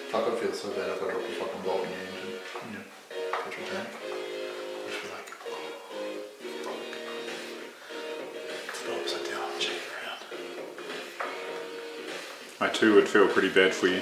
Fuck, I feel so bad if I drop the fucking bolt in your engine. In your petrol tank. I'll just be like, oh, fuck. It's the upside down, check it around. I too would feel pretty bad for you.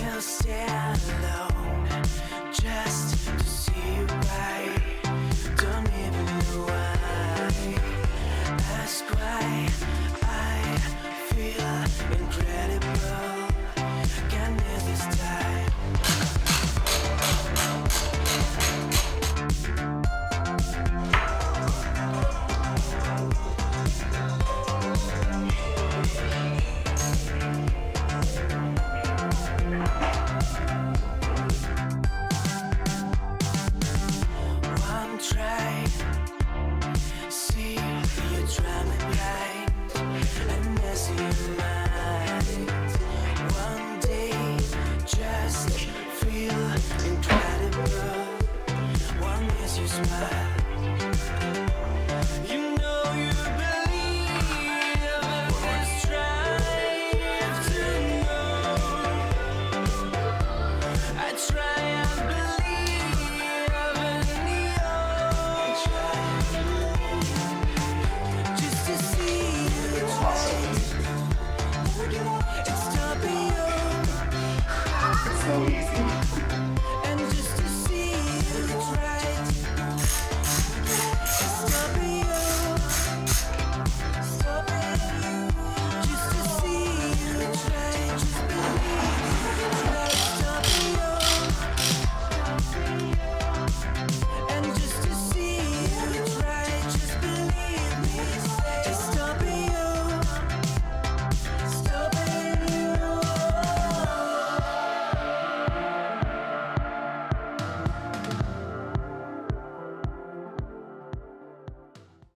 You'll stand alone just to see you right. Don't even know why. Ask why I feel incredible. Can't miss this time. One try, see you drive me blind and mess your mind. One day, just feel incredible. One miss your smile.